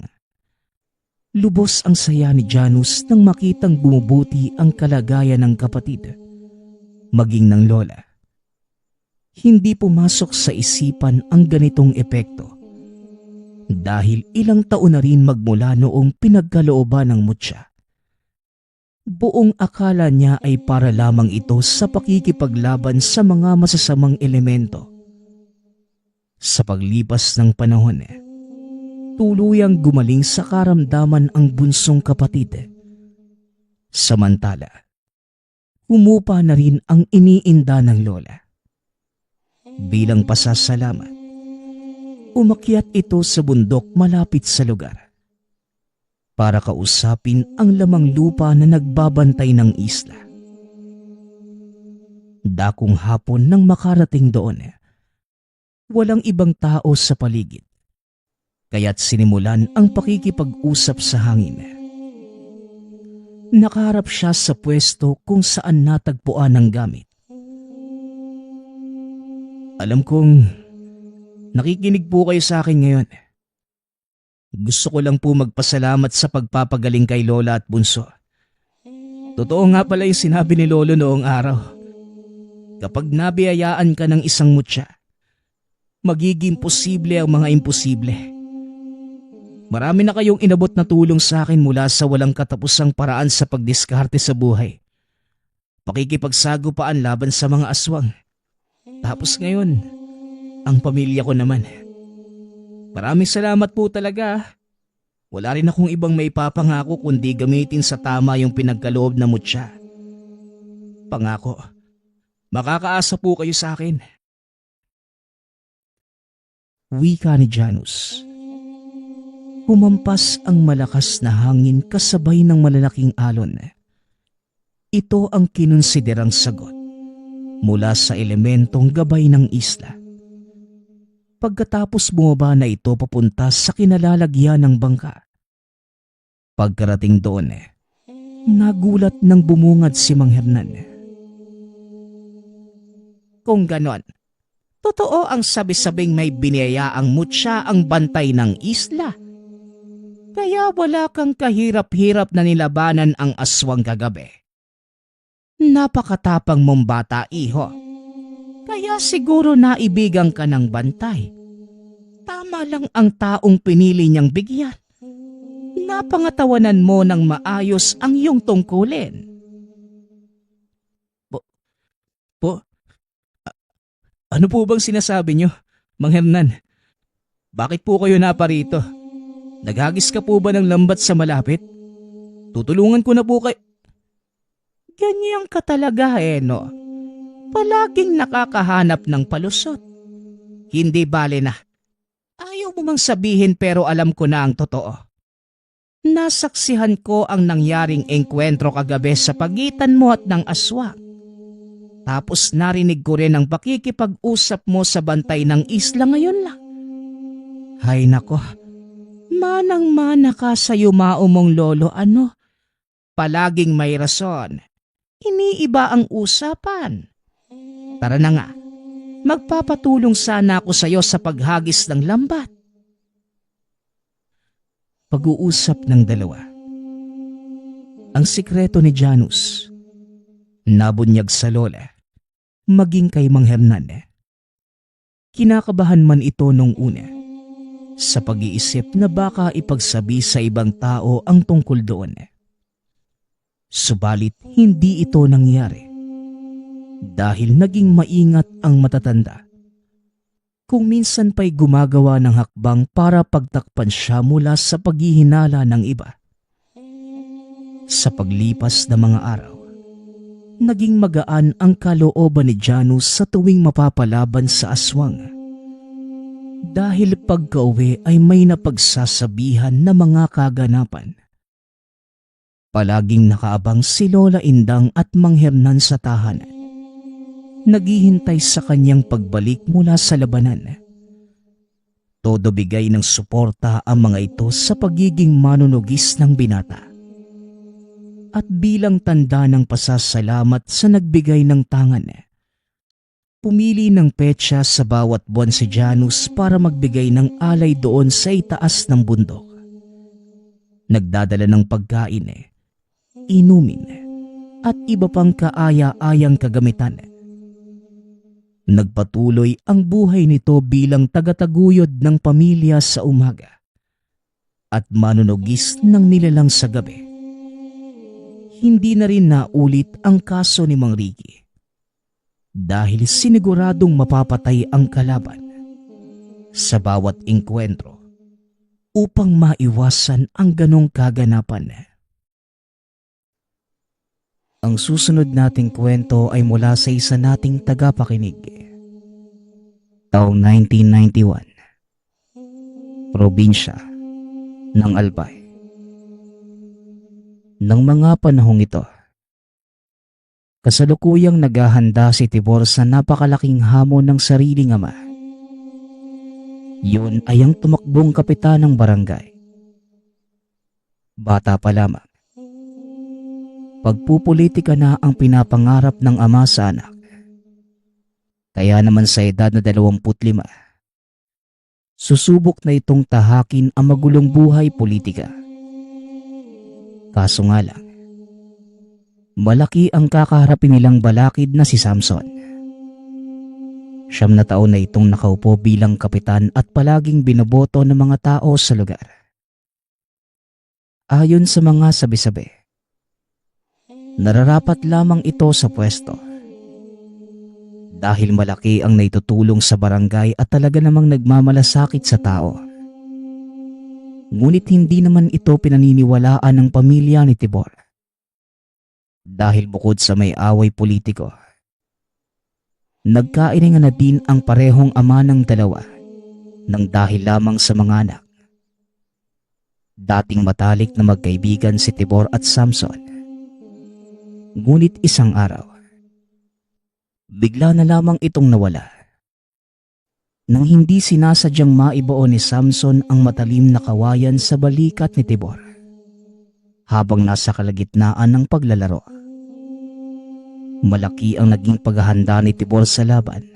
A: Lubos ang saya ni Janus nang makitang bumubuti ang kalagayan ng kapatid, maging ng lola. Hindi pumasok sa isipan ang ganitong epekto dahil ilang taon na rin magmula noong pinagkalooban ng mutya. Buong akala niya ay para lamang ito sa pakikipaglaban sa mga masasamang elemento. Sa paglipas ng panahon, tuluyang gumaling sa karamdaman ang bunsong kapatid. Samantala, humupa na rin ang iniinda ng lola. Bilang pasasalamat, umakyat ito sa bundok malapit sa lugar para kausapin ang lamang lupa na nagbabantay ng isla. Dakong hapon nang makarating doon, walang ibang tao sa paligid. kaya't sinimulan ang pakikipag-usap sa hangin. Nakaharap siya sa pwesto kung saan natagpuan ang gamit. Alam kong nakikinig po kayo sa akin ngayon. Gusto ko lang po magpasalamat sa pagpapagaling kay Lola at Bunso. Totoo nga pala yung sinabi ni Lolo noong araw. Kapag nabiyayaan ka ng isang mutya, magiging posible ang mga imposible. Marami na kayong inabot na tulong sa akin mula sa walang katapusang paraan sa pagdiskarte sa buhay. Pakikipagsagupaan laban sa mga aswang. Tapos ngayon, ang pamilya ko naman. Maraming salamat po talaga. Wala rin akong ibang maipapangako kundi gamitin sa tama yung pinagkaloob na mutya. Pangako, makakaasa po kayo sa akin. Wika ni Janus. Humampas ang malakas na hangin kasabay ng malalaking alon. Ito ang kinonsiderang sagot mula sa elementong gabay ng isla. Pagkatapos bumaba na ito papunta sa kinalalagyan ng bangka. Pagkarating doon, nagulat nang bumungad si Mang Hernan.
B: Kung ganon, totoo ang sabi-sabing may biniyayaang mutya ang bantay ng isla. Kaya wala kang kahirap-hirap na nilabanan ang aswang kagabi. Napakatapang mong bata, iho. Kaya siguro naibigan ka ng bantay. Tama lang ang taong pinili niyang bigyan. Napangatawanan mo ng maayos ang iyong tungkulin.
A: Ano po bang sinasabi niyo, Mang Hernan? Bakit po kayo naparito? Naghagis ka po ba ng lambat sa malapit? Tutulungan ko na po kayo.
B: Ganyan ka talaga, no? Palaging nakakahanap ng palusot. Hindi bale na. Ayaw mo mang sabihin pero alam ko na ang totoo. Nasaksihan ko ang nangyaring engkwentro kagabi sa pagitan mo at ng aswang. Tapos narinig ko rin ang pakikipag-usap mo sa bantay ng isla ngayon lang. Hay nako, manang-mana ka sa yumao mong lolo, ano? Palaging may rason. Iniiba ang usapan. Tara na nga, magpapatulong sana ako sa iyo sa paghagis ng lambat.
A: Pag-uusap ng dalawa. Ang sikreto ni Janus, nabunyag sa lola, maging kay Mang Hernan. Kinakabahan man ito nung una, sa pag-iisip na baka ipagsabi sa ibang tao ang tungkol doon. Subalit hindi ito nangyari. Dahil naging maingat ang matatanda. Kung minsan pa'y gumagawa ng hakbang para pagtakpan siya mula sa paghihinala ng iba. Sa paglipas ng mga araw, naging magaan ang kalooban ni Janus sa tuwing mapapalaban sa aswang. Dahil pagka-uwi ay may napagsasabihan na mga kaganapan. Palaging nakaabang si Lola Indang at Mang Hernan sa tahanan. Naghihintay sa kanyang pagbalik mula sa labanan. Todo bigay ng suporta ang mga ito sa pagiging manunugis ng binata. At bilang tanda ng pasasalamat sa nagbigay ng tangan, pumili ng petsa sa bawat buwan si Janus para magbigay ng alay doon sa itaas ng bundok. Nagdadala ng pagkain, inumin, at iba pang kaaya-ayang kagamitan. Nagpatuloy ang buhay nito bilang tagataguyod ng pamilya sa umaga at manunugis ng nilalang sa gabi. Hindi na rin naulit ang kaso ni Mang Ricky dahil siniguradong mapapatay ang kalaban sa bawat engkwentro upang maiwasan ang ganong kaganapan. Ang susunod nating kwento ay mula sa isa nating tagapakinig. Taong 1991. Probinsya ng Albay. Nang mga panahong ito, kasalukuyang naghahanda si Tibor sa napakalaking hamon ng sariling ama. Yun ay ang tumakbong kapitan ng barangay. Bata pa lamang. Pagpupolitika na ang pinapangarap ng ama sa anak. Kaya naman sa edad na 25, susubok na itong tahakin ang magulong buhay politika. Kaso nga lang, malaki ang kakaharapin nilang balakid na si Samson. 9 na taon na itong nakaupo bilang kapitan at palaging binoboto ng mga tao sa lugar. Ayon sa mga sabi-sabi, nararapat lamang ito sa pwesto. Dahil malaki ang naitutulong sa barangay at talaga namang nagmamalasakit sa tao. Ngunit hindi naman ito pinaniniwalaan ng pamilya ni Tibor. Dahil bukod sa may away politiko, nagkairingan na din ang parehong ama ng dalawa nang dahil lamang sa mga anak. Dating matalik na magkaibigan si Tibor at Samson. Ngunit isang araw, bigla na lamang itong nawala. Nang hindi sinasadyang maibuo ni Samson ang matalim na kawayan sa balikat ni Tibor habang nasa kalagitnaan ng paglalaro. Malaki ang naging paghahanda ni Tibor sa laban.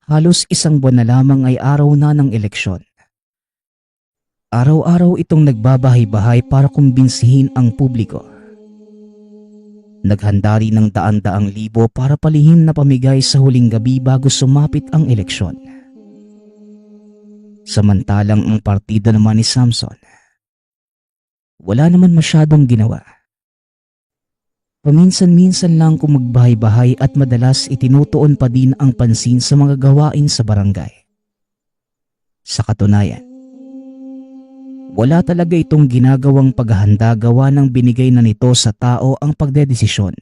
A: Halos 1 buwan na lamang ay araw na ng eleksyon. Araw-araw itong nagbabahay-bahay para kumbinsihin ang publiko. Naghanda rin ng daan-daang libo para palihim na pamigay sa huling gabi bago sumapit ang eleksyon. Samantalang ang partido naman ni Samson, wala naman masyadong ginawa. Paminsan-minsan lang kung magbahay-bahay at madalas itinutuon pa din ang pansin sa mga gawain sa barangay. Sa katunayan, wala talaga itong ginagawang paghahanda gawa ng binigay na nito sa tao ang pagdedesisyon.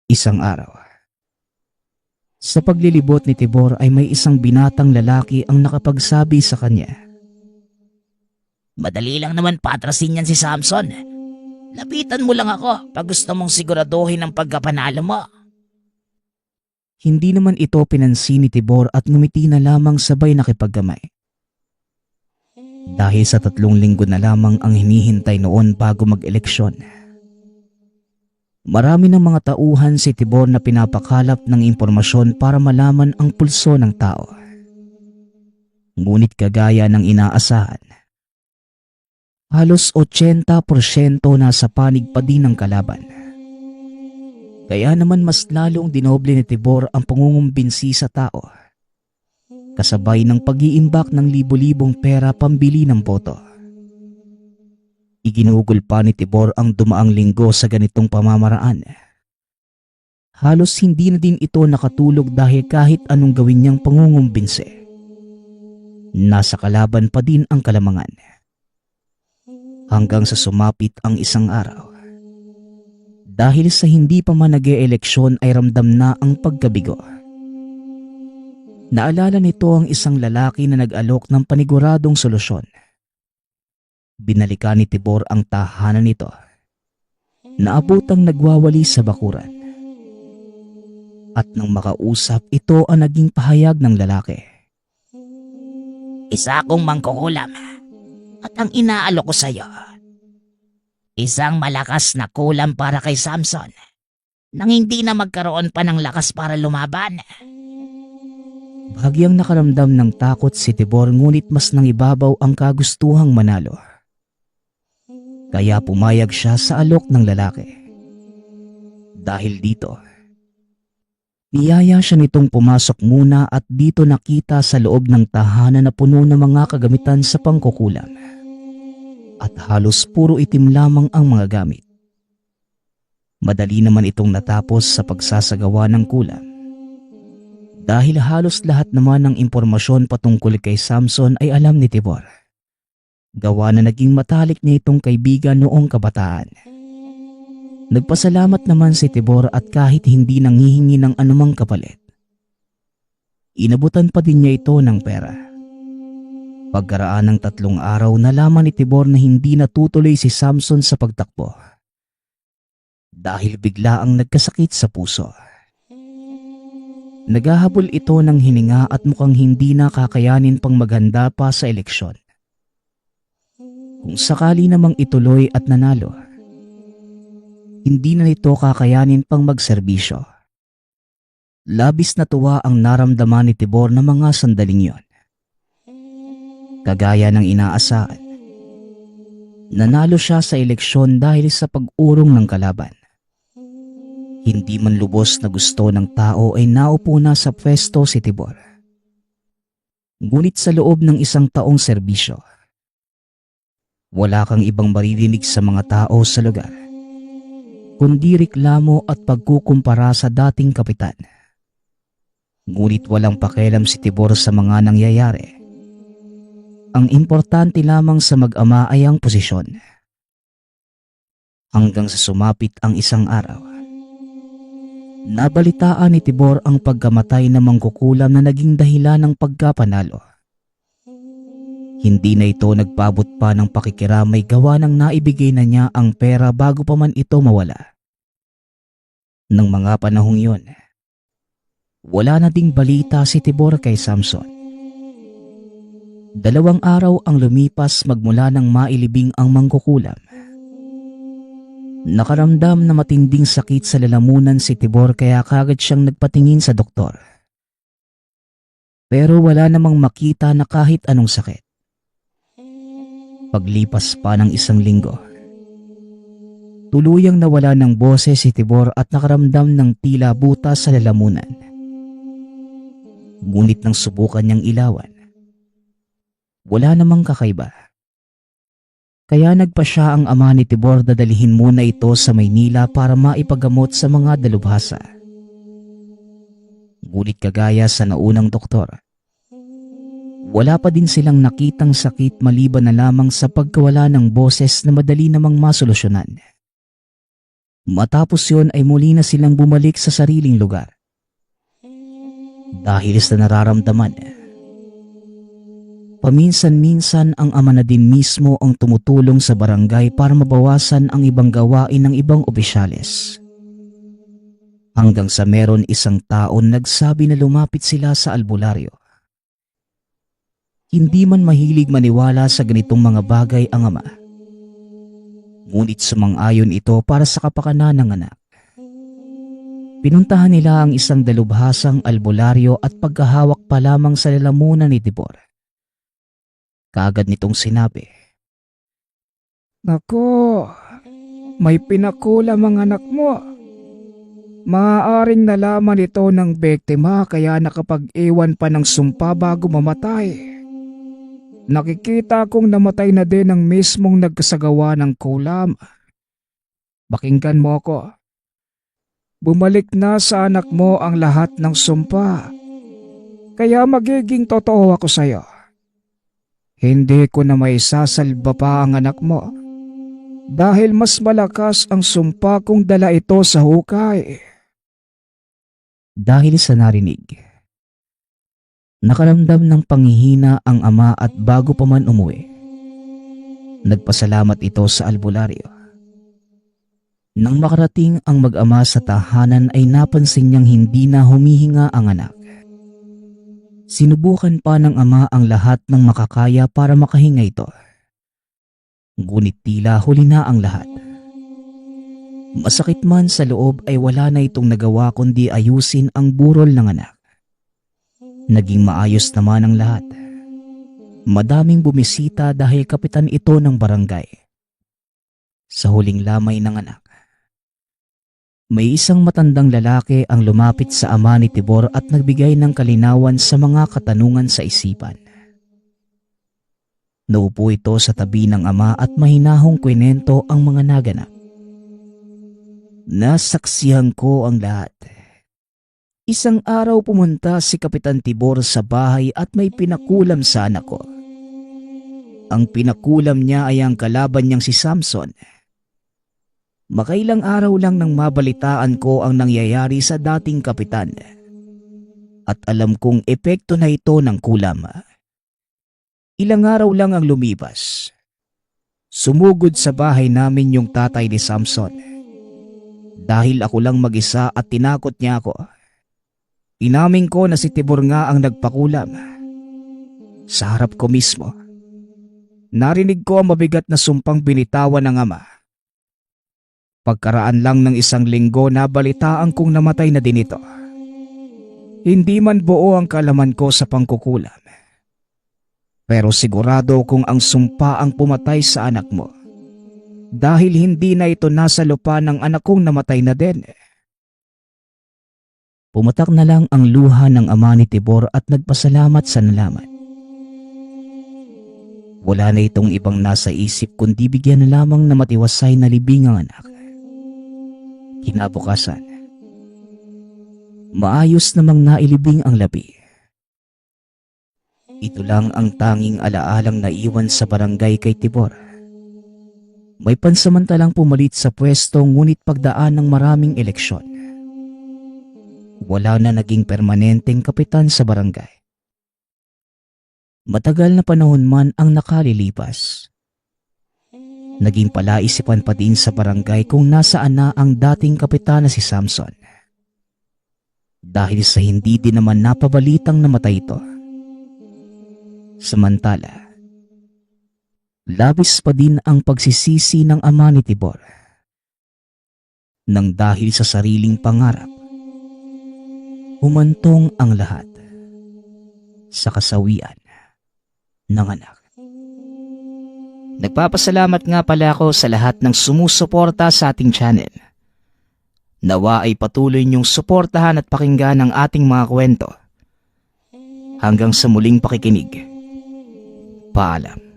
A: Isang araw, sa paglilibot ni Tibor ay may isang binatang lalaki ang nakapagsabi sa kanya.
B: Madali lang naman patrasin yan si Samson. Lapitan mo lang ako pag gusto mong siguraduhin ang pagkapanalo mo.
A: Hindi naman ito pinansin ni Tibor at ngumiti na lamang sabay nakipaggamay. Dahil sa 3 linggo na lamang ang hinihintay noon bago mag-eleksyon. Marami ng mga tauhan si Tibor na pinapakalap ng impormasyon para malaman ang pulso ng tao. Ngunit kagaya ng inaasahan, halos 80% nasa panig pa din ng kalaban. Kaya naman mas lalong dinoble ni Tibor ang pangungumbinsi sa tao. Kasabay ng pag-iimbak ng libo-libong pera pambili ng boto. Iginugol pa ni Tibor ang dumaang linggo sa ganitong pamamaraan. Halos hindi na din ito nakatulog dahil kahit anong gawin niyang pangungumbinsi, nasa kalaban pa din ang kalamangan. Hanggang sa sumapit ang isang araw. Dahil sa hindi pa man nag-e-eleksyon ay ramdam na ang pagkabigo. Naalala nito ang isang lalaki na nag-alok ng paniguradong solusyon. Binalikan ni Tibor ang tahanan nito. Naabotang nagwawali sa bakuran. At nang makausap, ito ang naging pahayag ng lalaki.
B: Isa akong mangkukulam at ang inaalok ko sa iyo, isang malakas na kulam para kay Samson nang hindi na magkaroon pa ng lakas para lumaban.
A: Bahagyang nakaramdam ng takot si Tibor ngunit mas nangibabaw ang kagustuhang manalo. Kaya pumayag siya sa alok ng lalaki. Dahil dito, niyaya siya nitong pumasok muna at dito nakita sa loob ng tahanan na puno ng mga kagamitan sa pangkukulam. At halos puro itim lamang ang mga gamit. Madali naman itong natapos sa pagsasagawa ng kulam. Dahil halos lahat naman ng impormasyon patungkol kay Samson ay alam ni Tibor. Gawa na naging matalik niya itong kaibigan noong kabataan. Nagpasalamat naman si Tibor at kahit hindi nanghihingi ng anumang kapalit, inabutan pa din niya ito ng pera. Pagkaraan ng 3 araw nalaman ni Tibor na hindi natutuloy si Samson sa pagtakbo. Dahil bigla ang nagkasakit sa puso. Naghahabol ito ng hininga at mukhang hindi na kakayanin pang maghanda pa sa eleksyon. Kung sakali namang ituloy at nanalo, hindi na nito kakayanin pang magserbisyo. Labis na tuwa ang naramdaman ni Tibor na mga sandaling yon. Kagaya ng inaasahan, nanalo siya sa eleksyon dahil sa pag-urong ng kalaban. Hindi man lubos na gusto ng tao ay naupo na sa pwesto si Tibor. Ngunit sa loob ng isang taong serbisyo, wala kang ibang maririnig sa mga tao sa lugar, kundi reklamo at pagkukumpara sa dating kapitan. Ngunit walang pakialam si Tibor sa mga nangyayari. Ang importante lamang sa mag-ama ay ang posisyon. Hanggang sa sumapit ang isang araw, nabalitaan ni Tibor ang pagkamatay ng mangkukulam na naging dahilan ng pagkapanalo. Hindi na ito nagpabot pa ng pakikiramay gawa ng naibigay na niya ang pera bago pa man ito mawala. Nang mga panahong yon, wala na ding balita si Tibor kay Samson. 2 araw ang lumipas magmula nang mailibing ang mangkukulam. Nakaramdam na matinding sakit sa lalamunan si Tibor kaya kagad siyang nagpatingin sa doktor. Pero wala namang makita na kahit anong sakit. Paglipas pa ng 1 linggo, tuluyang nawala ng boses si Tibor at nakaramdam ng tila butas sa lalamunan. Ngunit nang subukan niyang ilawan, wala namang kakaiba. Kaya nagpa siya ang ama ni Tibor na dalhin muna ito sa Maynila para maipagamot sa mga dalubhasa. Ngunit kagaya sa naunang doktor, wala pa din silang nakitang sakit maliban na lamang sa pagkawala ng boses na madali namang masolusyonan. Matapos yon ay muli na silang bumalik sa sariling lugar. Dahil sa nararamdaman, paminsan-minsan ang ama na din mismo ang tumutulong sa barangay para mabawasan ang ibang gawain ng ibang opisyales. Hanggang sa meron isang taon nagsabi na lumapit sila sa albularyo. Hindi man mahilig maniwala sa ganitong mga bagay ang ama, ngunit sumang-ayon ito para sa kapakanan ng anak. Pinuntahan nila ang isang dalubhasang albularyo at pagkahawak pa lamang sa lalamunan ni Tibor, kaagad nitong sinabi,
B: Nako, may pinakulam ang anak mo. Maaaring nalaman ito ng biktima kaya nakapag-iwan pa ng sumpa bago mamatay. Nakikita kong namatay na din ang mismong nagkasagawa ng kulam. Pakinggan mo ako. Bumalik na sa anak mo ang lahat ng sumpa. Kaya magiging totoo ako sa iyo. Hindi ko na may sasalba pa ang anak mo. Dahil mas malakas ang sumpa kung dala ito sa hukay.
A: dahil sa narinig. Nakaramdam ng panghihina ang ama at bago pa man umuwi, nagpasalamat ito sa albularyo. Nang makarating ang mag-ama sa tahanan ay napansin niyang hindi na humihinga ang anak. Sinubukan pa ng ama ang lahat ng makakaya para makahinga ito. Ngunit tila huli na ang lahat. Masakit man sa loob ay wala na itong nagawa kundi ayusin ang burol ng anak. Naging maayos naman ang lahat. Madaming bumisita dahil kapitan ito ng barangay. Sa huling lamay ng anak, may isang matandang lalaki ang lumapit sa ama ni Tibor at nagbigay ng kalinawan sa mga katanungan sa isipan. Naupo ito sa tabi ng ama at mahinahong kwento ang mga naganap. Nasaksihan ko ang lahat. Isang araw pumunta si Kapitan Tibor sa bahay at may pinakulam sa anak ko. Ang pinakulam niya ay ang kalaban niyang si Samson. Makailang araw lang nang mabalitaan ko ang nangyayari sa dating kapitan. At alam kong epekto na ito ng kulam. Ilang araw lang ang lumipas. Sumugod sa bahay namin yung tatay ni Samson. Dahil ako lang mag-isa at tinakot niya ako, Inamin ko na si Tibor nga ang nagpakulam. Sa harap ko mismo, narinig ko ang mabigat na sumpang binitawan ng ama. Pagkaraan lang ng 1 linggo na balitaan kong namatay na din ito. Hindi man buo ang kalaman ko sa pangkukulam. Pero sigurado kung ang sumpa ang pumatay sa anak mo. Dahil hindi na ito nasa lupa ng anak kong namatay na din. Pumatak na lang ang luha ng ama ni Tibor at nagpasalamat sa nalaman. Wala na itong ibang nasa isip kundi bigyan na lamang na matiwasay na libing ang anak. Kinabukasan, maayos namang nailibing ang labi. Ito lang ang tanging alaalang naiwan sa barangay kay Tibor. May pansamantalang pumalit sa pwesto ngunit pagdaan ng maraming eleksyon, wala na naging permanenteng kapitan sa barangay. Matagal na panahon man ang nakalilipas. Naging palaisipan pa din sa barangay kung nasaan na ang dating kapitan na si Samson. Dahil sa hindi din naman napabalitang namatay ito. Samantala, labis pa din ang pagsisisi ng ama ni Tibor. Nang dahil sa sariling pangarap, humantong ang lahat sa kasawian ng anak. Nagpapasalamat nga pala ako sa lahat ng sumusuporta sa ating channel. Nawa ay patuloy niyong suportahan at pakinggan ang ating mga kwento. Hanggang sa muling pakikinig. Paalam.